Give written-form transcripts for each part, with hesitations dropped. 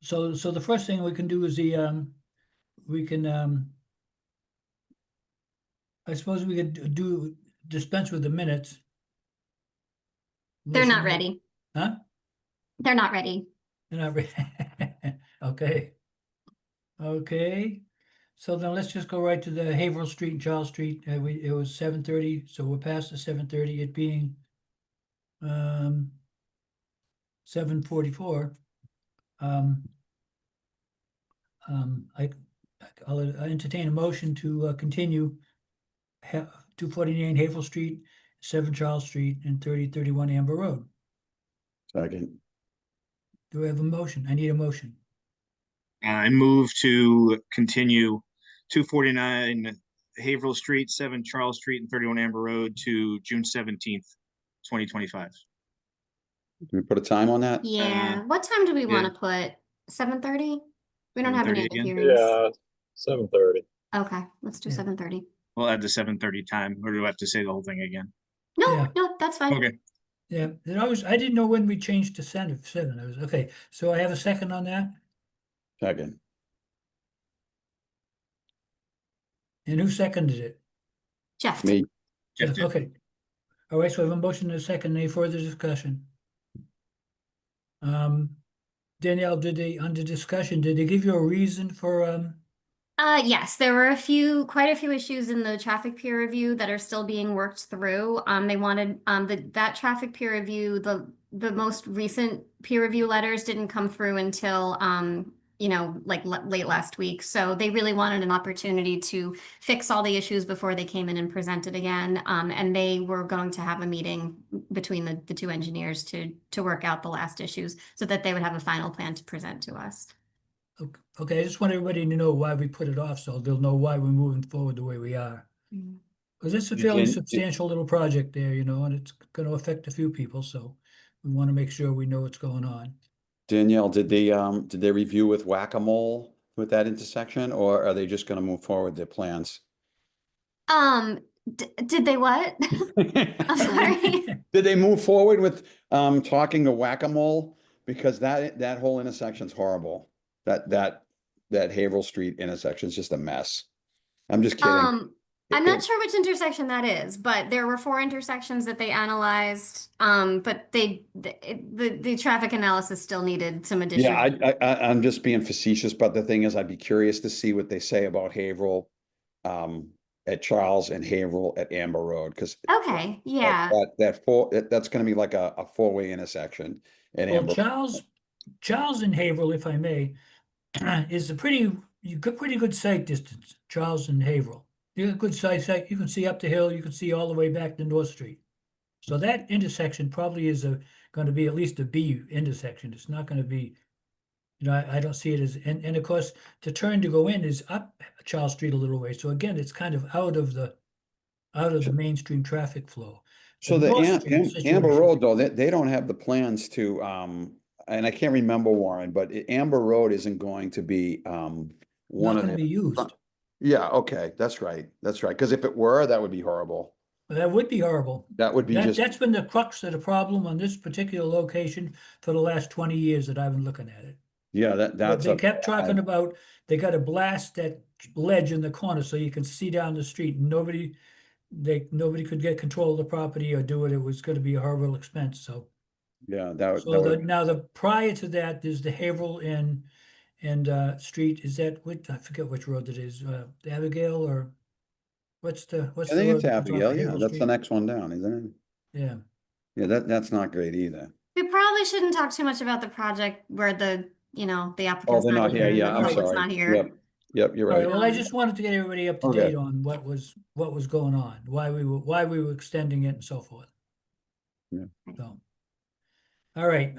So the first thing we can do is we can, I suppose we could dispense with the minutes. They're Unless not you- ready. Huh? They're not ready. They're not ready. Okay. Okay. So then let's just go right to the Haverhill Street and Charles Street. It was 7:30, so we're past the 7:30, it being 7:44. I'll entertain a motion to continue 249 Haverhill Street, 7 Charles Street, and 3031 Amber Road. Second. Do we have a motion? I need a motion. I move to continue 249 Haverhill Street, 7 Charles Street, and 31 Amber Road to June 17th, 2025. Can we put a time on that? Yeah. What time do we want to put? 7:30? We don't have any 7:30 other again? hearings. Yeah, 7:30. Okay, let's do Yeah. 7:30. We'll add the 7:30 time, or do I have to say the whole thing again? No, Yeah. no, that's fine. Okay. Yeah, I didn't know when we changed to 7. I was, okay, so I have a second on that, Second. and who seconded it? Jeff. Me. Jeff did. Okay. All right, so I have a motion and a second. Any further discussion? Danielle, under discussion, did they give you a reason for, Yes, there were quite a few issues in the traffic peer review that are still being worked through. They wanted that traffic peer review, the most recent peer review letters didn't come through until like late last week. So they really wanted an opportunity to fix all the issues before they came in and presented again. And they were going to have a meeting between the two engineers to work out the last issues so that they would have a final plan to present to us. okay, I just want everybody to know why we put it off, so they'll know why we're moving forward the way we are. Because it's a fairly substantial little project there, and it's going to affect a few people, so we want to make sure we know what's going on. Danielle, did they review with Whack-A-Mole with that intersection, or are they just gonna move forward their plans? Did they what? I'm sorry. Did they move forward with talking to Whack-A-Mole? Because that whole intersection's horrible. That Haverhill Street intersection is just a mess. I'm just kidding. I'm not sure which intersection that is, but there were 4 intersections that they analyzed. But the traffic analysis still needed some additional. Yeah, I'm just being facetious, but the thing is, I'd be curious to see what they say about Haverhill at Charles and Haverhill at Amber Road, because Okay, yeah. that's going to be like a 4-way intersection at Well, Amber. Charles and Haverhill, if I may, is a pretty good sight distance, Charles and Haverhill. You got a good sight, you can see up the hill, you can see all the way back to North Street. So that intersection probably is going to be at least a B intersection. It's not going to be, I don't see it as, and of course, the turn to go in is up Charles Street a little way. So again, it's kind of out of the mainstream traffic flow. So the North Street Amber situation- Road, though, they don't have the plans to, and I can't remember, Warren, but Amber Road isn't going to be one Not of going to be used. Yeah, okay, that's right. Because if it were, that would be horrible. That would be horrible. That would be That's been the crux of the problem on this particular location for the last 20 years that I've been looking at it. Yeah, But that's. they kept talking about, they got to blast that ledge in the corner so you can see down the street. And nobody could get control of the property or do it. It was going to be a horrible expense. So, Yeah, that so would. now the prior to that is the Haverhill and Street. Is that what, I forget which road it is, Abigail or what's the I think it's road that's off Abigail, yeah, Haverhill that's the Street? next one down, isn't it? Yeah. Yeah, that's not great either. We probably shouldn't talk too much about the project where the applicant's they're not here, and yeah, the I'm public's sorry. not here. Yep, you're All right, right. well, I just wanted to get everybody up to Okay. date on what was going on, why we were extending it and so forth. Yeah. So, all right,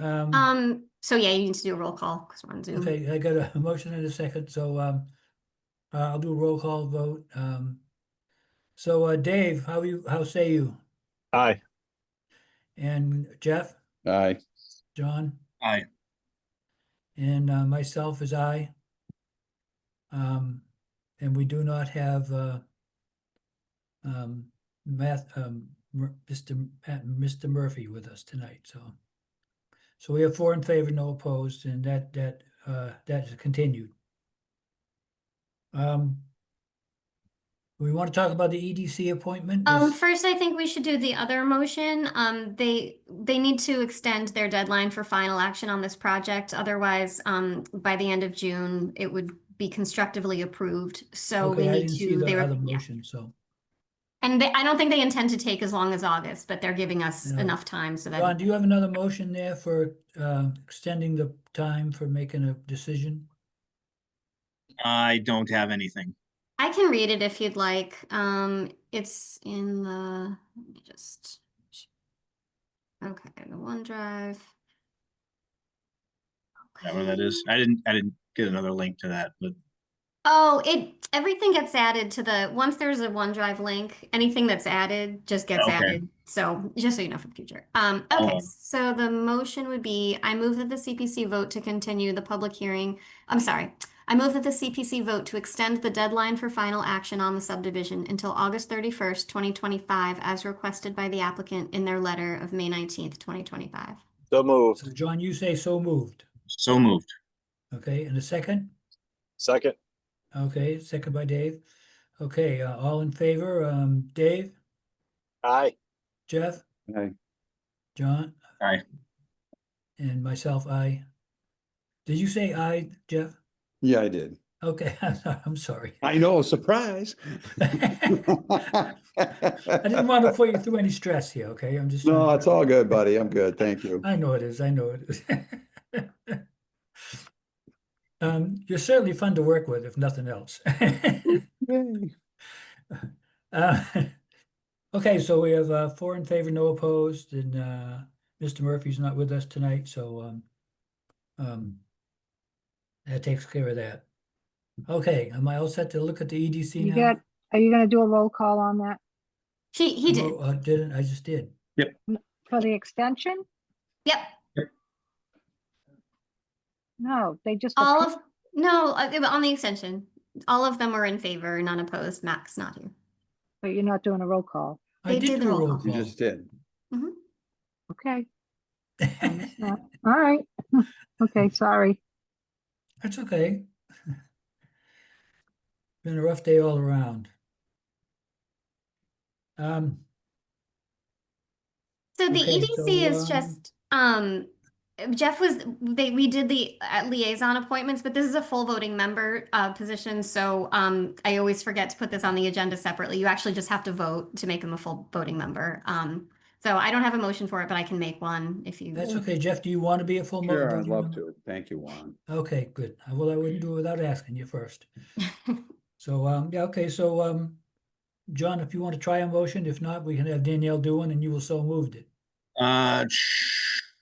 So yeah, you need to do a roll call because we're on Zoom. okay, I got a motion in a second, so I'll do a roll call vote. So Dave, how say you? Aye. And Jeff, Aye. John, Aye. and myself is aye. And we do not have Mr. Murphy with us tonight, so we have 4 in favor, no opposed, and that that is continued. We want to talk about the EDC appointment? First, I think we should do the other motion. They need to extend their deadline for final action on this project. Otherwise, by the end of June, it would be constructively approved. So we Okay, I need didn't see to, the they were, other yeah. motion, so. And I don't think they intend to take as long as August, but they're giving us No. enough time so John, that, do you have another motion there for extending the time for making a decision? I don't have anything. I can read it if you'd like. It's in the, let me just, okay, the OneDrive. Whatever that is. I didn't get another link to that, but Oh, everything gets added to the, once there's a OneDrive link, anything that's added just gets Okay. added. So just so you know for the future. Okay, Oh. so the motion would be, I move that the CPC vote to continue the public hearing. I'm sorry. I move that the CPC vote to extend the deadline for final action on the subdivision until August 31st, 2025, as requested by the applicant in their letter of May 19th, 2025. So moved. So John, you say so moved. so moved. Okay, and a second? Second. Okay, second by Dave. Okay, all in favor? Dave, Aye. Jeff, Aye. John, Aye. and myself, aye. Did you say aye, Jeff? Yeah, I did. Okay, I'm sorry. I know, surprise. I didn't want to put you through any stress here, okay? I'm just. No, trying it's all good, buddy. I'm good. Thank you. I know it is, I know it is. You're certainly fun to work with, if nothing else. Yay. Okay, so we have 4 in favor, no opposed, and Mr. Murphy's not with us tonight, so that takes care of that. Okay, am I all set to look at the EDC You now? are you gonna do a roll call on that He did. No, didn't, I just did. for the extension? Yep. No, they just. All approved- of, no, on the extension, all of them were in favor, none opposed. Max not here. But you're not doing a roll call. I They did did do the a roll roll call. You call. just did. Okay, all right. Okay, sorry. That's okay. Been a rough day all around. So the Okay, EDC is so, just, Jeff we did the liaison appointments, but this is a full voting member position. So I always forget to put this on the agenda separately. You actually just have to vote to make him a full voting member. So I don't have a motion for it, but I can make one if you. That's okay. Jeff, do you want to be a full? Sure, I'd voting love member? to. Thank you, Juan. Okay, good. Well, I wouldn't do it without asking you first. So, yeah, okay, so, John, if you want to try a motion, if not, we can have Danielle do one and you will so moved it.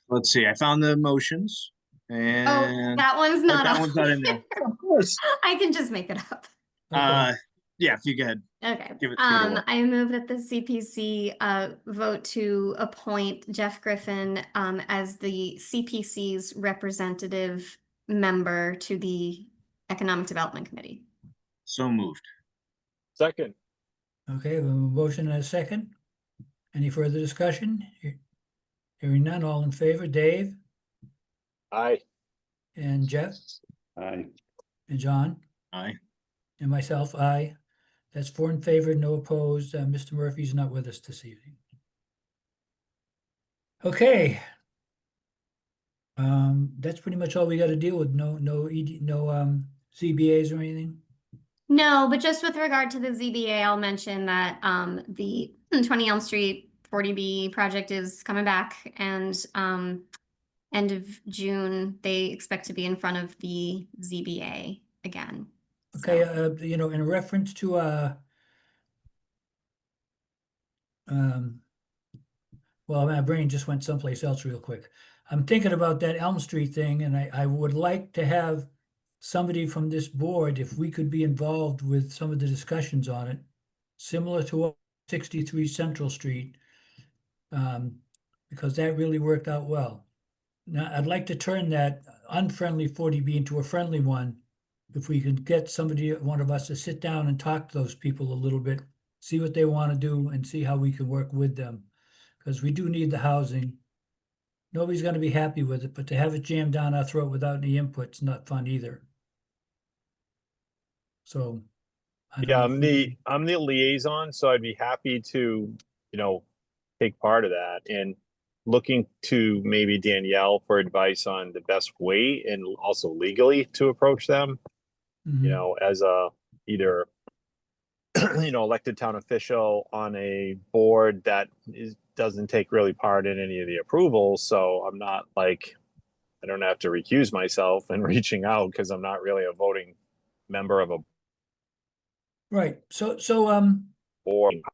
Let's see. I found the motions Oh, and that one's oh, not that on one's not in there. Of course. I can just make it up. Okay. Yeah, if you go ahead. Okay. Give it a whirl. I move that the CPC vote to appoint Jeff Griffin as the CPC's representative member to the Economic Development Committee. So moved. Second. Okay, we have a motion and a second. Any further discussion? Hearing none, all in favor, Dave Aye. and Jeff Aye. and John Aye. and myself, aye. That's 4 in favor, no opposed. Mr. Murphy's not with us this evening. Okay. That's pretty much all we got to deal with. No ZBAs or anything. No, but just with regard to the ZBA, I'll mention that the 20 Elm Street 40B project is coming back, and end of June, they expect to be in front of the ZBA again. Okay, So- in reference to well, my brain just went someplace else real quick. I'm thinking about that Elm Street thing, and I would like to have somebody from this board, if we could be involved with some of the discussions on it, similar to 63 Central Street, because that really worked out well. Now, I'd like to turn that unfriendly 40B into a friendly one. If we could get somebody, one of us, to sit down and talk to those people a little bit, see what they want to do and see how we can work with them. Because we do need the housing. nobody's gonna be happy with it, but to have it jammed down our throat without any input's not fun either. So. I don't Yeah, know if we can- I'm the liaison, so I'd be happy to, take part of that and looking to maybe Danielle for advice on the best way and also legally to approach them, Mhm. as a either elected town official on a board that doesn't take really part in any of the approvals. So I'm not like, I don't have to recuse myself and reaching out because I'm not really a voting member of a Right, board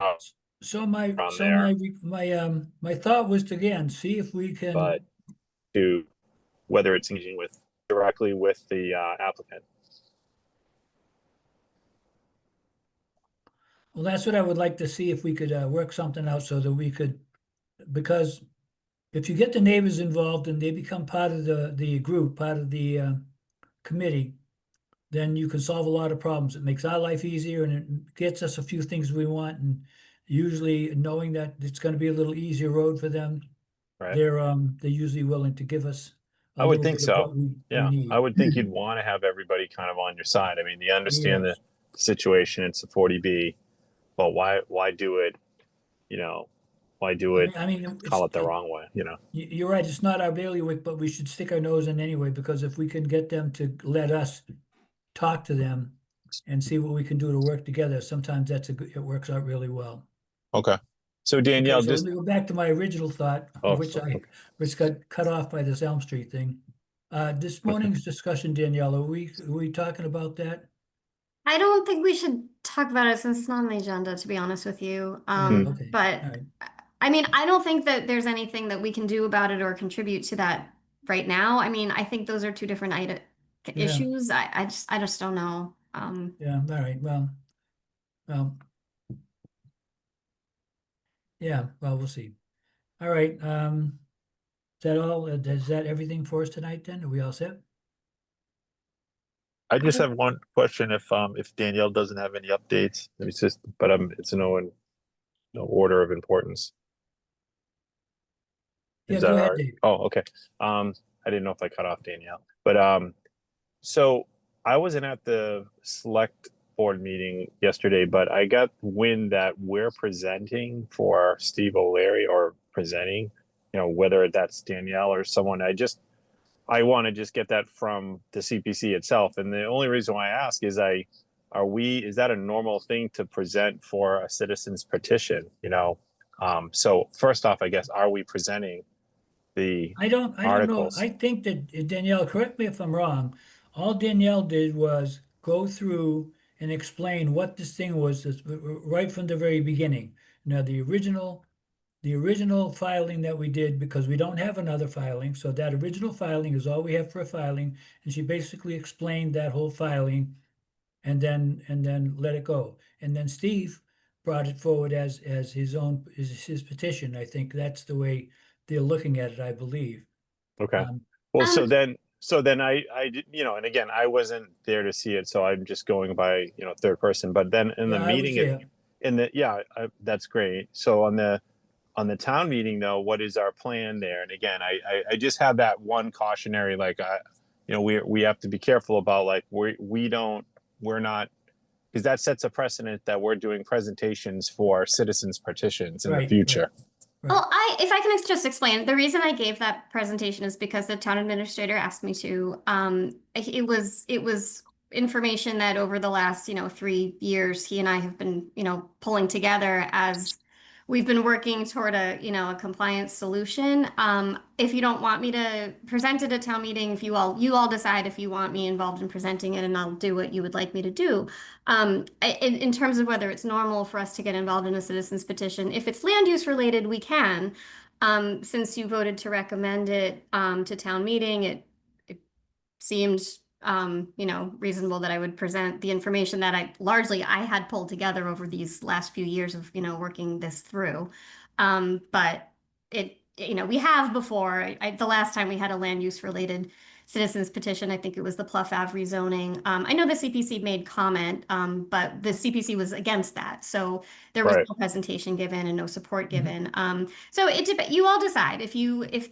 so my, on so there, my thought was to, again, see if we can. but to whether it's engaging with directly with the applicant. Well, that's what I would like to see if we could work something out so that we could, because if you get the neighbors involved and they become part of the group, part of the committee, then you can solve a lot of problems. It makes our life easier and it gets us a few things we want. And usually knowing that it's gonna be a little easier road for them, Right. they're usually willing to give us a I would little think bit of so. what we Yeah, need. I would think you'd want to have everybody kind of on your side. I mean, you understand Yes. the situation. It's a 40B, but why do it? Why do it? I mean, Call it the wrong way. You're right, it's not our bailiwick, but we should stick our nose in anyway, because if we can get them to let us talk to them and see what we can do to work together, sometimes it works out really well. Okay. So Okay, Danielle, so let just me go back to my original thought, Oh, which got cut off by this Elm Street thing. This morning's discussion, Danielle, are we talking about that? I don't think we should talk about it since it's not on the agenda, to be honest with you. Okay, But all right. I mean, I don't think that there's anything that we can do about it or contribute to that right now. I mean, I think those are two different Yeah. issues. I just don't know. Yeah, all right, well, yeah, well, we'll see. All right, is that all? Is that everything for us tonight then? Are we all set? I just have one question. If Danielle doesn't have any updates, it's just, but it's no order of importance. Yeah, Is go that ahead, all right? Dave. Oh, okay. I didn't know if I cut off Danielle, but so I wasn't at the select board meeting yesterday, but I got wind that we're presenting for Steve O'Leary or presenting, whether that's Danielle or someone. I want to just get that from the CPC itself. And the only reason why I ask is is that a normal thing to present for a citizen's petition? So first off, I guess, are we presenting the I don't know. articles? I think that Danielle, correct me if I'm wrong, all Danielle did was go through and explain what this thing was right from the very beginning. Now, the original filing that we did, because we don't have another filing, so that original filing is all we have for a filing, and she basically explained that whole filing and then let it go. And then Steve brought it forward as his petition. I think that's the way they're looking at it, I believe. Okay. Um, Well, Um, so then I did, and again, I wasn't there to see it, so I'm just going by, third person. But then in the yeah, I was meeting, there. that's great. So on the town meeting though, what is our plan there? And again, I just have that one cautionary, like, we have to be careful about, like, we're not, because that sets a precedent that we're doing presentations for citizens petitions in the Right, future. Well, if I can just explain, the reason I gave that presentation is because the town administrator asked me to. It was information that over the last, 3 years, he and I have been, pulling together as we've been working toward a compliance solution. If you don't want me to present it at town meeting, if you all decide if you want me involved in presenting it, and I'll do what you would like me to do. In terms of whether it's normal for us to get involved in a citizen's petition, if it's land use related, we can. Since you voted to recommend it to town meeting, it seemed reasonable that I would present the information that I had pulled together over these last few years of working this through. But we have before. The last time we had a land use related citizens petition. I think it was the Pluff Ave rezoning. I know the CPC made comment, but the CPC was against that. So there was Right. no presentation given and no support given. So you all decide if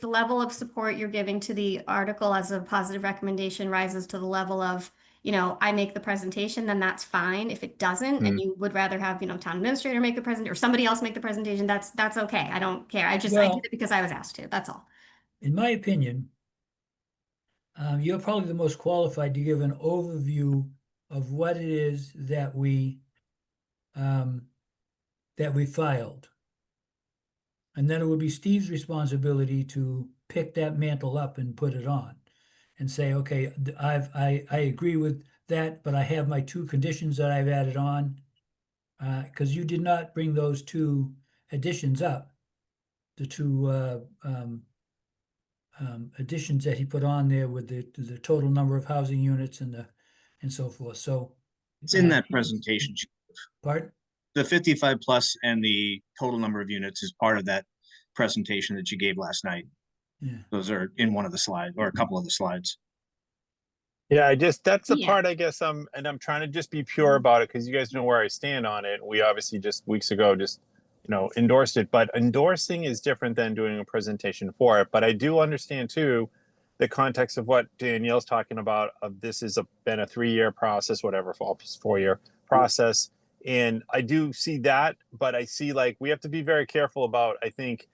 the level of support you're giving to the article as a positive recommendation rises to the level of, I make the presentation, then that's fine. If it doesn't, and you would rather have, town administrator make the presentation or somebody else make the presentation, that's okay. I don't care. I did Well- it because I was asked to. That's all. In my opinion, you're probably the most qualified to give an overview of what it is that we filed. And then it would be Steve's responsibility to pick that mantle up and put it on and say, okay, I agree with that, but I have my 2 conditions that I've added on. Because you did not bring those 2 additions up, the 2 additions that he put on there with the total number of housing units and so forth. So It's in that presentation. pardon? The 55 plus and the total number of units is part of that presentation that you gave last night. Yeah. Those are in one of the slides or a couple of the slides. Yeah, that's the Yeah. part I guess I'm trying to just be pure about it because you guys know where I stand on it. We obviously just weeks ago endorsed it, but endorsing is different than doing a presentation for it. But I do understand too the context of what Danielle's talking about. Of this has been a 3-year process, whatever, 4-year process, and I do see that. But I see we have to be very careful about I think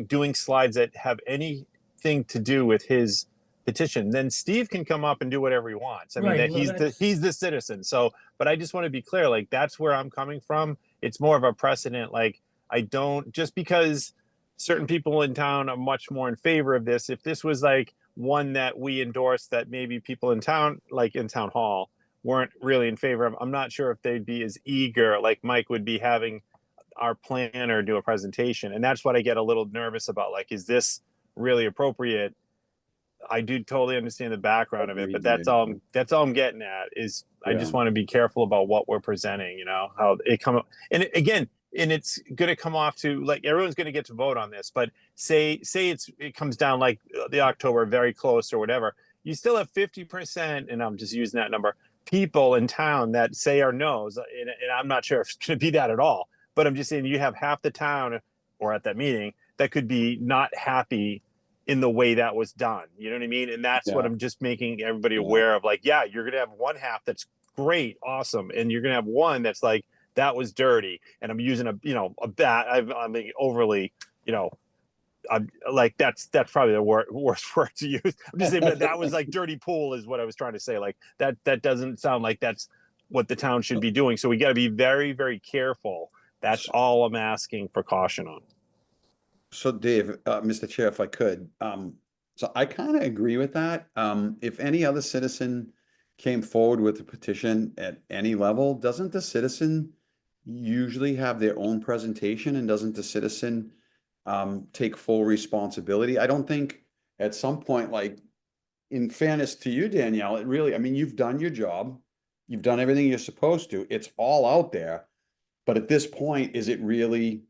doing slides that have anything to do with his petition. Then Steve can come up and do whatever he wants. I mean, Right, that he's the citizen. So, but I just want to be clear, that's where I'm coming from. It's more of a precedent. I don't, just because certain people in town are much more in favor of this. If this was one that we endorsed that maybe people in town, in town hall, weren't really in favor of, I'm not sure if they'd be as eager like Mike would be having our planner do a presentation. And that's what I get a little nervous about. Is this really appropriate? I do totally understand the background of it, but that's all I'm getting at is I just want to be careful about what we're presenting, how it come up. And and it's going to come off to everyone's going to get to vote on this, but say it comes down the October, very close or whatever, you still have 50%, and I'm just using that number, people in town that say are no's. And I'm not sure if it's going to be that at all, but I'm just saying you have half the town or at that meeting that could be not happy in the way that was done. You know what I mean? And that's what I'm just making everybody aware of. You're going to have one half that's great, awesome. And you're going to have one that's that was dirty. And I'm using a bat. I'm being overly, that's probably the worst word to use. I'm just saying that was dirty pool is what I was trying to say. That doesn't sound like that's what the town should be doing. So we got to be very, very careful. That's all I'm asking for caution on. So Dave, Mr. Chair, if I could, so I kind of agree with that. If any other citizen came forward with a petition at any level, doesn't the citizen usually have their own presentation, and doesn't the citizen take full responsibility? I don't think at some point, in fairness to you, Danielle, it really, I mean, you've done your job, you've done everything you're supposed to, it's all out there. But at this point, is it really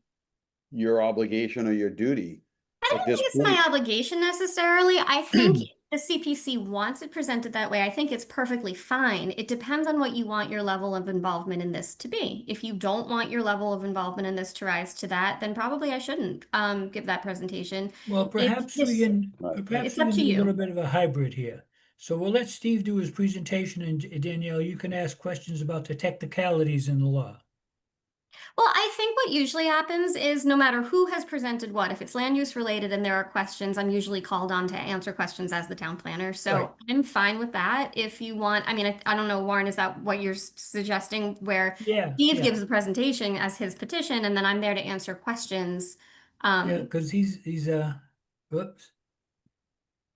your obligation or your duty? I don't think it's my obligation necessarily. I think the CPC wants it presented that way. I think it's perfectly fine. It depends on what you want your level of involvement in this to be. If you don't want your level of involvement in this to rise to that, then probably I shouldn't give that presentation. Well, perhaps we can It's up to do a you. little bit of a hybrid here. So we'll let Steve do his presentation, and Danielle, you can ask questions about the technicalities in the law. Well, I think what usually happens is no matter who has presented what, if it's land use related and there are questions, I'm usually called on to answer questions as the town planner. So Right. I'm fine with that. If you want, I mean, I don't know, Warren, is that what you're suggesting where Steve gives the presentation as his petition and then I'm there to answer questions? Yeah, because he's whoops.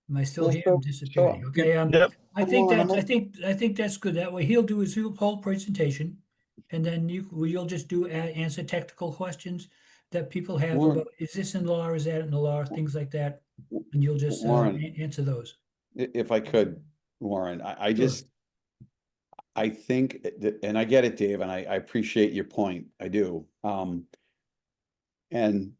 Am I still Well, here? I'm disappearing. Okay, Yep. I think that's good. That way he'll do his whole presentation, and then you'll just answer technical questions that people have Warren. about, is this in law, is that in the law, things like that, and you'll just Warren. answer those. If I could, Warren, I Sure. just, I think, and I get it, Dave, and I appreciate your point, I do. And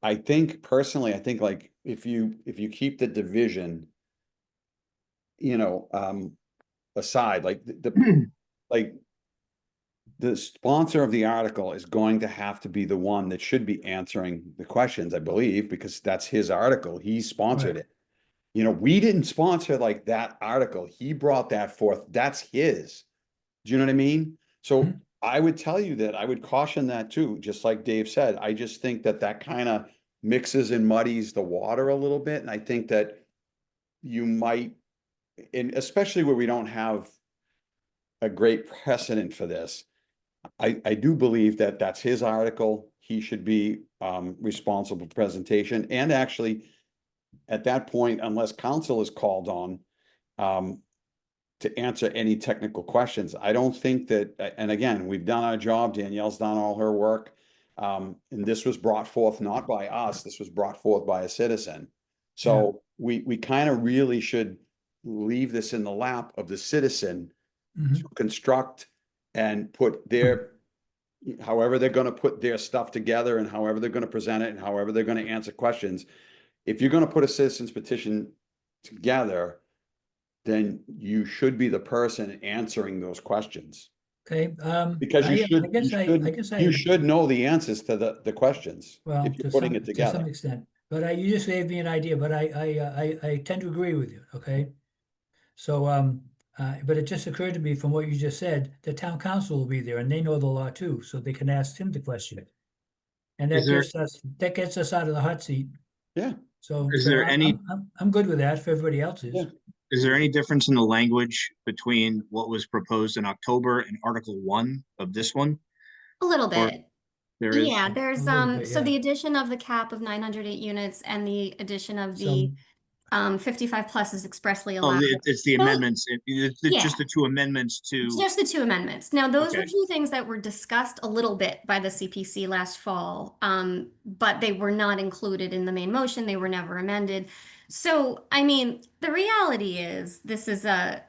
I think personally, I think if you keep the division you know, aside, like like the sponsor of the article is going to have to be the one that should be answering the questions, I believe, because that's his article. He sponsored Right. it. You know, we didn't sponsor like that article. He brought that forth. That's his. Do you know what I mean? So Mhm. I would tell you that I would caution that too, just like Dave said. I just think that that kind of mixes and muddies the water a little bit. And I think that you might, and especially where we don't have a great precedent for this, I do believe that that's his article. He should be responsible for presentation. And actually, at that point, unless council is called on to answer any technical questions, I don't think that, and again, we've done our job. Danielle's done all her work. And this was brought forth not by us, this was brought forth by a citizen. So we kind of really should leave this in the lap of the citizen Mhm. to construct and put their, however they're going to put their stuff together and however they're going to present it and however they're going to answer questions. If you're going to put a citizen's petition together, then you should be the person answering those questions. Okay, Because you I should, guess you should know the answers to the questions well, if you're putting it to some together. extent, but you just gave me an idea, but I tend to agree with you, okay? So, but it just occurred to me from what you just said, the town council will be there and they know the law too, so they can ask him the question. And Is there- that gets us out of the hot seat. Yeah. So, Is so there any- I'm good with that if everybody else is. Yeah. Is there any difference in the language between what was proposed in October and Article 1 of this one? A little Or- bit. There is? Yeah, there's, A little bit, so yeah. the addition of the cap of 908 units and the addition of the, Some, 55 plus is expressly Oh, allowed. it's the Those- amendments. It's just the two amendments to, Just the two amendments. Now, those were Okay. two things that were discussed a little bit by the CPC last fall, but they were not included in the main motion. They were never amended. So, I mean, the reality is this is a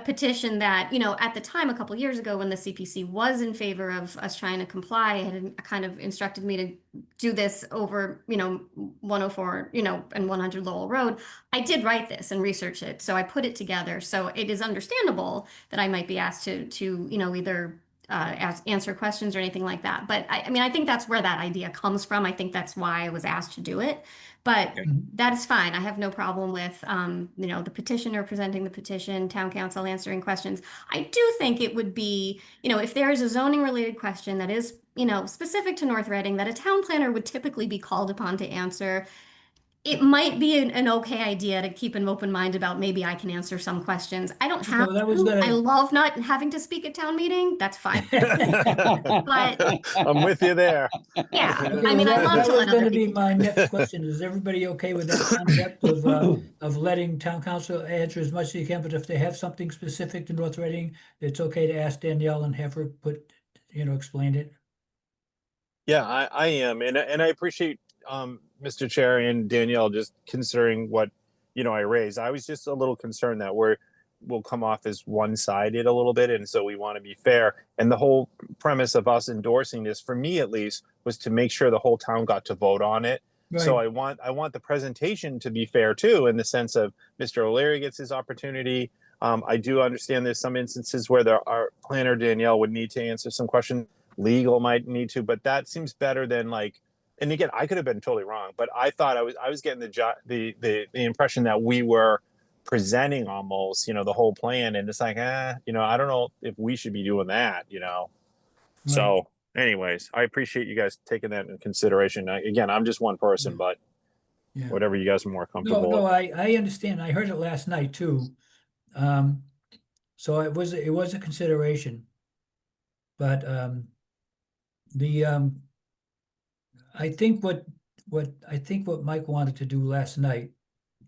petition that, you know, at the time, a couple years ago, when the CPC was in favor of us trying to comply, had kind of instructed me to do this over, you know, 104, you know, and 100 Lowell Road. I did write this and research it, so I put it together. So it is understandable that I might be asked to you know, either answer questions or anything like that. But I mean, I think that's where that idea comes from. I think that's why I was asked to do it. But Okay. that is fine. I have no problem with, you know, the petitioner presenting the petition, town council answering questions. I do think it would be, you know, if there is a zoning related question that is, you know, specific to North Reading that a town planner would typically be called upon to answer, it might be an okay idea to keep an open mind about maybe I can answer some questions. I don't have So that was to. I gonna- love not having to speak at town meeting. That's fine. But I'm with you there. yeah, Okay, I mean, well, I love that to was let other gonna be people. my next question. Is everybody okay with that concept of letting town council answer as much as you can, but if they have something specific to North Reading, it's okay to ask Danielle and have her put, you know, explain it? Yeah, I am, and I appreciate Mr. Chair and Danielle just considering what I raised. I was just a little concerned that we'll come off as one-sided a little bit, and so we want to be fair. And the whole premise of us endorsing this, for me at least, was to make sure the whole town got to vote on it. So Right. I want the presentation to be fair too, in the sense of Mr. O'Leary gets his opportunity. I do understand there's some instances where our planner Danielle would need to answer some questions. Legal might need to, but that seems better than and again, I could have been totally wrong, but I thought I was getting the impression that we were presenting almost, the whole plan, and it's I don't know if we should be doing that, So anyways, I appreciate you guys taking that into consideration. Again, I'm just one person, but Yeah. whatever you guys are more comfortable No, with. I understand. I heard it last night too. So it was a consideration. But I think what Mike wanted to do last night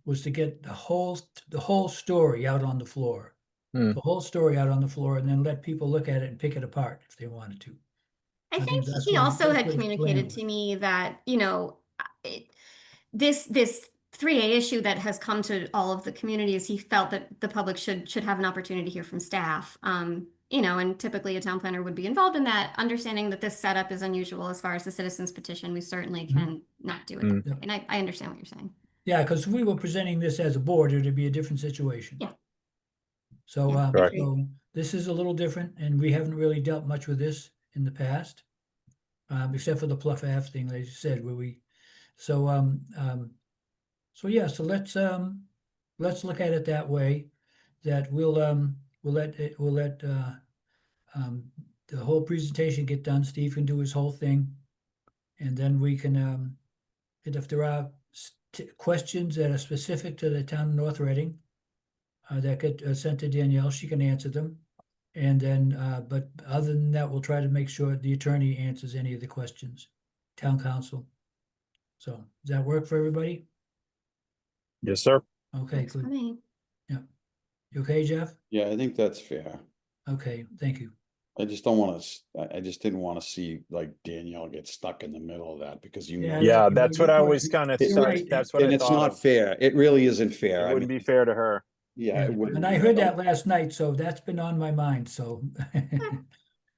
was to get the whole story out on the floor. Hmm. The whole story out on the floor, and then let people look at it and pick it apart if they wanted to. I I think think that's he what- also that's had what his plan communicated was. to me that, this 3A issue that has come to all of the communities, he felt that the public should have an opportunity to hear from staff. And typically a town planner would be involved in that, understanding that this setup is unusual as far as the citizens petition. We certainly can not do it. that way. And I understand what you're saying. Yeah, because if we were presenting this as a board, it'd be a different situation. Yeah. So, Yeah, Correct. so this is a little different, and we haven't really dealt much with this in the past. Except for the Pluff Ave thing, like you said, where we, so, so yeah, so let's look at it that way, that we'll let the whole presentation get done. Steve can do his whole thing. And then we can, and if there are questions that are specific to the town of North Reading, that get sent to Danielle, she can answer them. And then, but other than that, we'll try to make sure the attorney answers any of the questions, town council. So, does that work for everybody? Yes, sir. Okay, Works for good. me. You okay, Jeff? Yeah, I think that's fair. Okay, thank you. I just don't want to, I just didn't want to see like Danielle get stuck in the middle of that because you know. Yeah, you- that's you're what I right. was kind of, You're right. that's what I And it's thought not of. fair. It really isn't fair. It I wouldn't mean, be fair to her. yeah, Yeah, it wouldn't. and I be. heard don't- that last night, so that's been on my mind, so.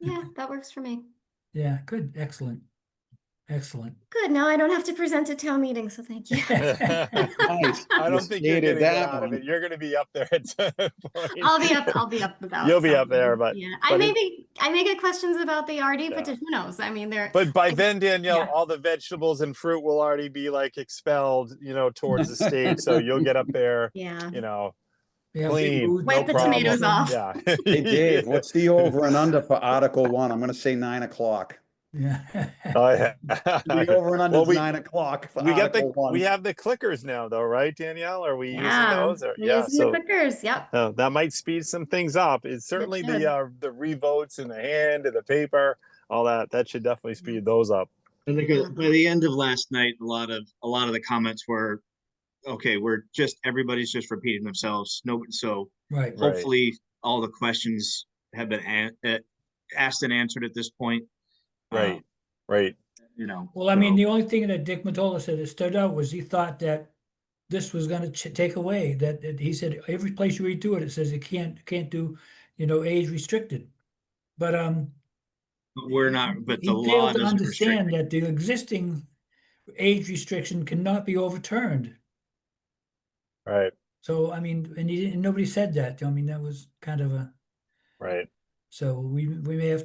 Yeah, that works for me. Yeah, good, excellent, excellent. Good, now I don't have to present at town meeting, so thank you. Nice. I You don't think you're stated gonna get that out of one. it. You're gonna be up there at some point. I'll be up about You'll be up something. there, but Yeah, but I may get questions about the RD Yeah. petition, who knows? I mean, they're, but by then, Danielle, yeah. all the vegetables and fruit will already be like expelled, towards the state. So you'll get up there, yeah. Yeah, clean, food, no Wipe the problem. tomatoes off. Yeah. Hey, Dave, what's the over and under for Article 1? I'm gonna say 9 o'clock. Yeah. Oh yeah. The over and under Well, is 9 o'clock for we got Article 1. we have the clickers now, though, right, Danielle? Are we using Yeah, those? Or we're yeah, using so the clickers, yep. that might speed some things up. It's certainly should. the revotes in the hand and the paper, all that should definitely speed those up. I think by the end of last night, a lot of the comments were, okay, everybody's just repeating themselves. So Right, Right. hopefully all the questions have been asked and answered at this point. Right. Right. well, I mean, so- the only thing that Dick Matola said that stood out was he thought that this was gonna take away, that he said, every place you redo it, it says it can't do, age restricted. But, We're not, but he the law failed to doesn't restrict. understand that the existing age restriction cannot be overturned. Right. So, I mean, and nobody said that. I mean, that was kind of a, Right. so we may have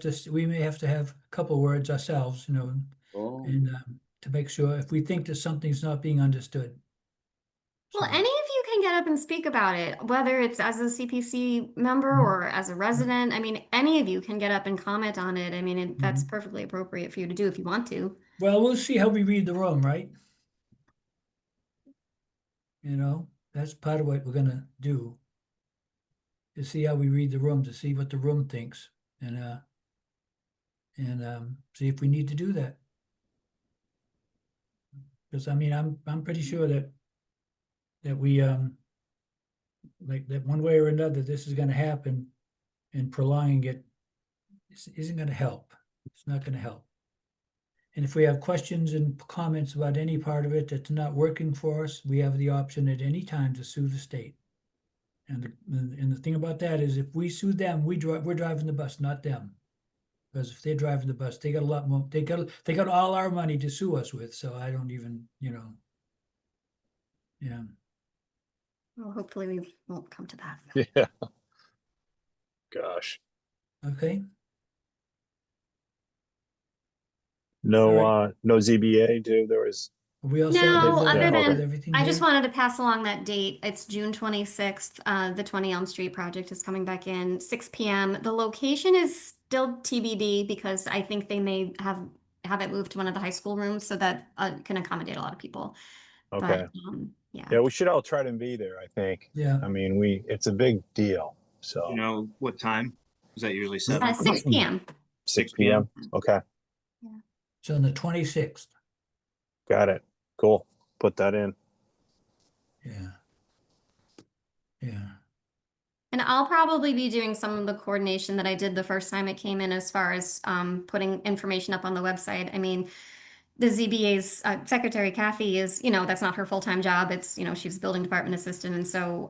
to have a couple words ourselves, Oh. and to make sure if we think that something's not being understood. Well, So, any of you can get up and speak about it, whether it's as a CPC member Mhm. or as a resident. I mean, any of you can get up and comment on it. I mean, that's Mhm. perfectly appropriate for you to do if you want to. well, we'll see how we read the room, right? That's part of what we're gonna do. To see how we read the room, to see what the room thinks, and see if we need to do that. Because I mean, I'm pretty sure that we like that one way or another, this is gonna happen, and prolonging it isn't gonna help. It's not gonna help. And if we have questions and comments about any part of it that's not working for us, we have the option at any time to sue the state. And the thing about that is, if we sue them, we're driving the bus, not them. Because if they're driving the bus, they got a lot more. They got all our money to sue us with. So I don't even, yeah. Well, hopefully we won't come to that. Yeah. Gosh. Okay. No no ZBA too. There was We all set No, with other with than, everything I just here? wanted to pass along that date. It's June 26th. The 20 Elm Street project is coming back in 6 p.m. The location is still TBD because I think they may have it moved to one of the high school rooms so that can accommodate a lot of people. okay. But yeah. Yeah, we should all try to be there, I think. Yeah. I mean, it's a big deal. So You know what time? Is that usually 7? 6 p.m. 6 p.m. Okay. So on the 26th. Got it. Cool. Put that in. Yeah. Yeah. And I'll probably be doing some of the coordination that I did the first time it came in as far as putting information up on the website. I mean, the ZBA's secretary, Kathy, is, that's not her full-time job. It's, she's building department assistant. And so,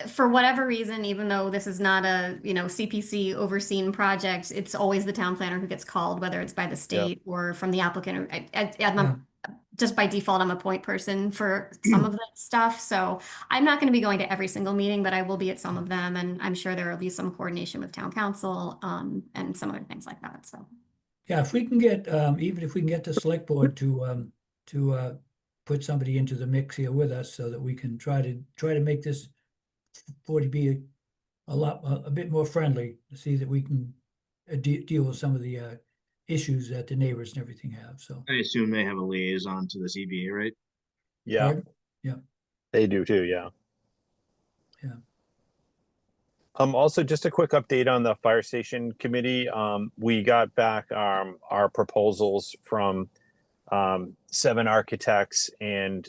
for whatever reason, even though this is not a, CPC overseen project, it's always the town planner who gets called, whether it's by the state or from the applicant. Or just by default, I'm a point person for some of the stuff. So I'm not going to be going to every single meeting, but I will be at some of them. And I'm sure there will be some coordination with town council, and some other things like that. So. Yeah, if we can get, even if we can get the select board to put somebody into the mix here with us so that we can try to make this 40B a bit more friendly, to see that we can deal with some of the issues that the neighbors and everything have, so. I assume they have a liaison to the CBA, right? Yeah, Pardon? Yeah, they do too. Yeah. yeah. Also, just a quick update on the fire station committee. We got back our proposals from 7 architects, and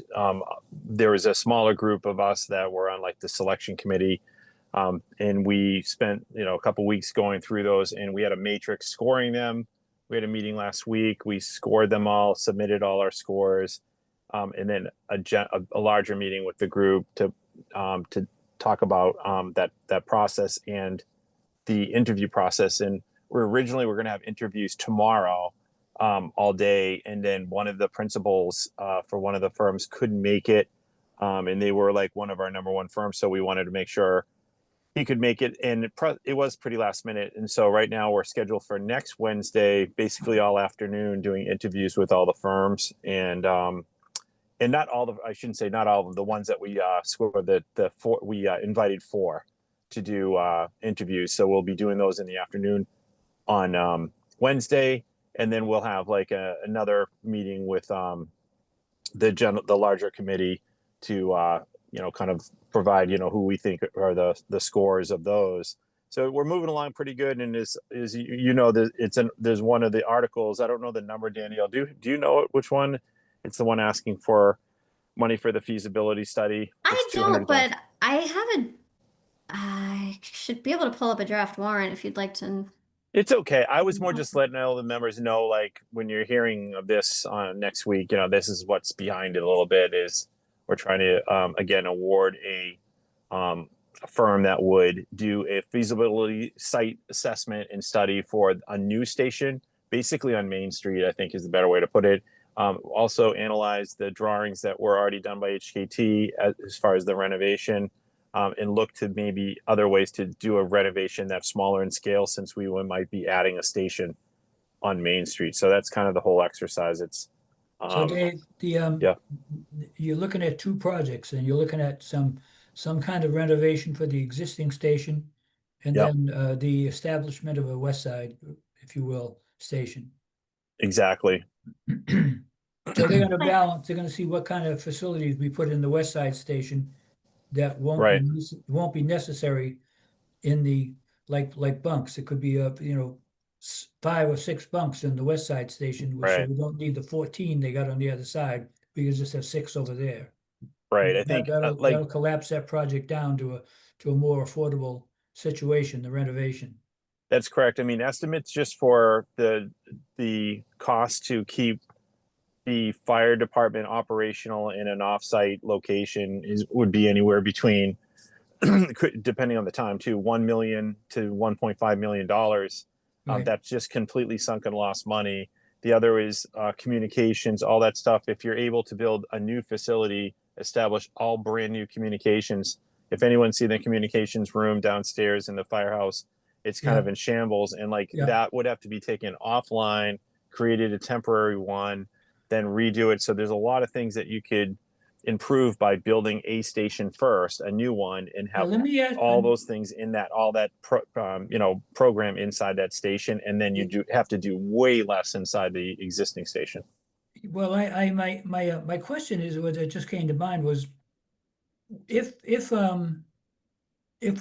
there was a smaller group of us that were on like the selection committee. And we spent, a couple weeks going through those, and we had a matrix scoring them. We had a meeting last week. We scored them all, submitted all our scores, and then a larger meeting with the group to talk about that process and the interview process. And we're going to have interviews tomorrow, all day, and then one of the principals for one of the firms couldn't make it, and they were like one of our number one firms, so we wanted to make sure he could make it, and it was pretty last minute. And so right now we're scheduled for next Wednesday, basically all afternoon, doing interviews with all the firms, and not all the, I shouldn't say not all of the ones that we scored, the 4 we invited 4 to do interviews. So we'll be doing those in the afternoon on Wednesday, and then we'll have like another meeting with the larger committee to kind of provide who we think are the scores of those. So we're moving along pretty good. And there's one of the articles, I don't know the number, Danielle, do you know which one? It's the one asking for money for the feasibility study. I It's don't, 200,000. but I should be able to pull up a draft warrant if you'd like to. It's okay. I was more just letting all the members know, like, when you're hearing of this on next week, this is what's behind it a little bit. Is we're trying to again award a firm that would do a feasibility site assessment and study for a new station, basically on Main Street, I think is the better way to put it. Also analyze the drawings that were already done by HKT as far as the renovation, and look to maybe other ways to do a renovation that's smaller in scale, since we might be adding a station on Main Street. So that's kind of the whole exercise. It's So Dave, yeah. You're looking at 2 projects, and you're looking at some kind of renovation for the existing station, and Yep. then the establishment of a west side, if you will, station. Exactly. So they're gonna balance, they're gonna see what kind of facilities we put in the west side station that Right. won't be necessary in the, like bunks. It could be 5 or 6 bunks in the west side station, which Right. we don't need the 14 they got on the other side. We can just have 6 over there. Right. I think That'll collapse that project down to a more affordable situation, the renovation. that's correct. I mean, estimates just for the cost to keep the fire department operational in an offsite location would be anywhere between, depending on the time, too, $1 million to $1.5 million. Right. That's just completely sunk and lost money. The other is communications, all that stuff. If you're able to build a new facility, establish all brand new communications. If anyone's seen the communications room downstairs in the firehouse, it's kind of in shambles, and that would have to be taken offline, created a temporary one, then redo it. So there's a lot of things that you could improve by building a station first, a new one, and have all those things in that, program inside that station, and then you have to do way less inside the existing station. Well, my question is, what that just came to mind was, if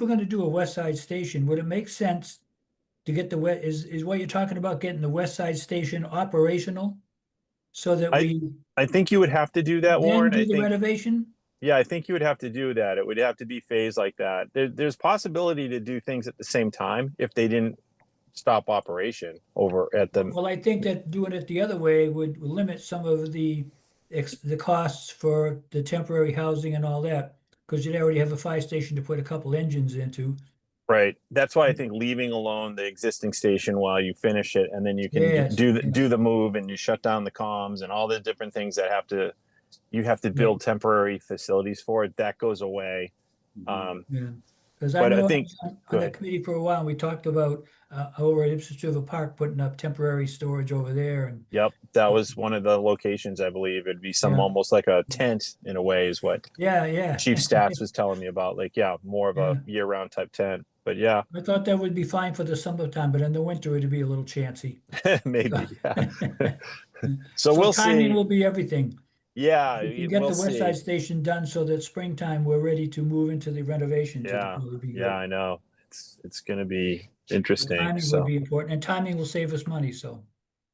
we're gonna do a west side station, would it make sense to get is what you're talking about, getting the west side station operational? So that I think you would have to do that, then Warren. do the renovation? Yeah, I think you would have to do that. It would have to be phased like that. There's possibility to do things at the same time if they didn't stop operation over at the. Well, I think that doing it the other way would limit some of the costs for the temporary housing and all that, because you'd already have a fire station to put a couple engines into. Right. That's why I think leaving alone the existing station while you finish it, and then you can Yes, do yes. the move, and you shut down the comms and all the different things that you have to Right. build temporary facilities for it. That goes away. Mhm. Yeah, because I But I know I think- was on go that ahead. committee for a while, and we talked about over at Ipswich River Park, putting up temporary storage over there, and Yep, that was one of the locations, I believe. It'd be some Yeah. almost like a tent in a way, is what yeah. Chief Stats was telling me about. Like, yeah, more of a year-round type tent. But yeah, I thought that would be fine for the summertime, but in the winter it'd be a little chancy. maybe. Yeah. So So we'll timing see. will be everything. Yeah, We can get we'll the West see. Side Station done so that springtime we're ready to move into the renovations. It'll Yeah, probably be yeah, good. I know. It's going to be The interesting. timing So would be important, and timing will save us money, so.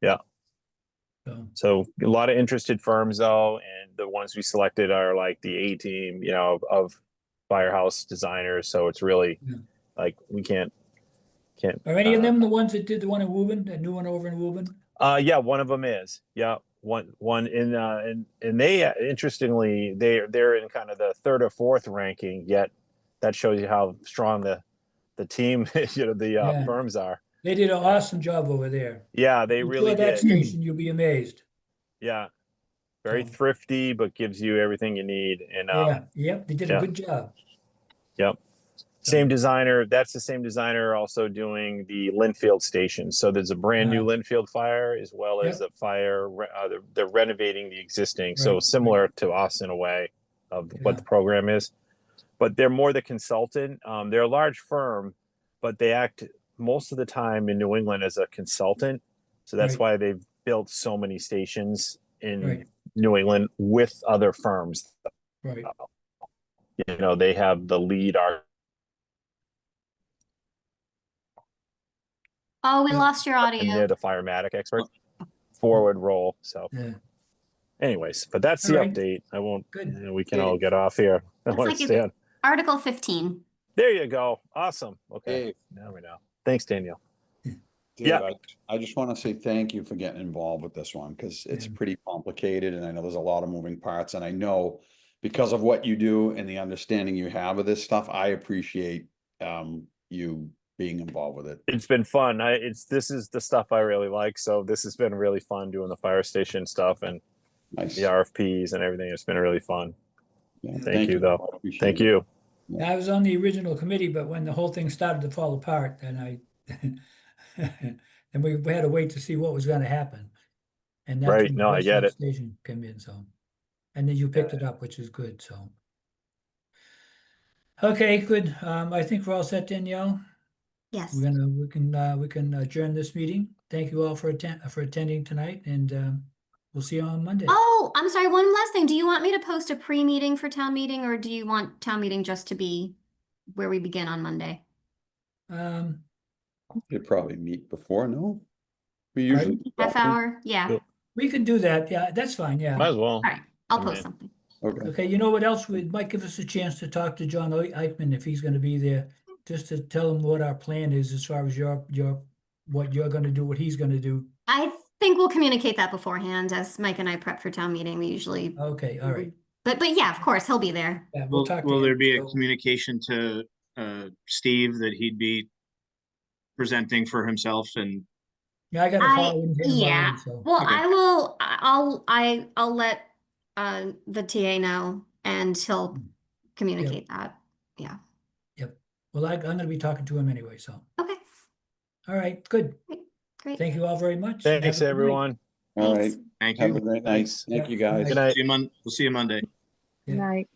yeah. So, So a lot of interested firms though, and the ones we selected are like the A team, of firehouse designers. So it's really Yeah. like we can't. are any of them the ones that did the one in Woburn, that new one over in Woburn? Yeah, one of them is. Yeah, one in and they interestingly they're in kind of the third or fourth ranking. Yet that shows you how strong the team, the Yeah. firms are. They did an awesome job over there. Yeah, they You really tour that did. station, you'll be amazed. Yeah, very So, thrifty, but gives you everything you need. And yeah, yep, they did a yeah. good job. Yep. So, Same designer. That's the same designer also doing the Linfield station. So there's a brand new Linfield fire as well as Yep. a fire. They're renovating the existing. So Right, similar to us in a way of what Yeah. the program is. But they're more the consultant. They're a large firm, but they act most of the time in New England as a consultant. So that's Right. why they've built so many stations in Right. New England with other firms. right. They have the lead art. Oh, we Yeah. lost your And they're audio. the firematic expert. Forward roll. So, Yeah, anyways, but that's All the right. update. I won't. Good. We can all get off here. I Looks want like to it's stand. Article 15. There you go. Awesome. Okay. Dave, Now we know. Thanks, Daniel. Dave, Yeah. I just want to say thank you for getting involved with this one, because it's Yeah. pretty complicated, and I know there's a lot of moving parts, and I know because of what you do and the understanding you have of this stuff, I appreciate you being involved with it. It's been fun. This is the stuff I really like. So this has been really fun doing the fire station stuff and Nice. the RFPs and everything. It's been really fun. Yeah, Thank you, though. I appreciate Thank it. you. I was on the original committee, but when the whole thing started to fall apart, then and we had to wait to see what was gonna happen. And that's Right. when the No, I West get Side it. Station came in, so. And then you picked it up, which is good, so. Okay, good. I think we're all set, Danielle. Yes. We can adjourn this meeting. Thank you all for attending tonight, and we'll see you on Monday. Oh, I'm sorry. One last thing. Do you want me to post a pre-meeting for town meeting, or do you want town meeting just to be where we begin on Monday? Um, You'd probably meet before, no? We Pardon? usually. do, Half don't we? hour? Yeah. Cool. we can do that. Yeah, that's fine. Might Yeah. as well. All right. I'll I post mean- something. Okay. Okay. You know what else? It might give us a chance to talk to John Eichman if he's going to be there, just to tell him what our plan is as far as what you're going to do, what he's going to do. I think we'll communicate that beforehand as Mike and I prep for town meeting. We usually, Okay. All right. but yeah, of course, he'll be there. Yeah, we'll Will, talk to will there him, be a so- communication to Steve that he'd be presenting for himself? And Yeah, I got a call with him Yeah. already, so. Well, Okay. I'll let the TA know and he'll communicate that. Yeah. Well, I'm going to be talking to him anyway, so. Okay. All right, good. Great. Thank you all very much. and have Thanks, a good night. everyone. All right. Thanks. thank Have a you. great night. Thanks. Thank you, Yeah, guys. Good night. We'll see you Monday. Yeah. Good night.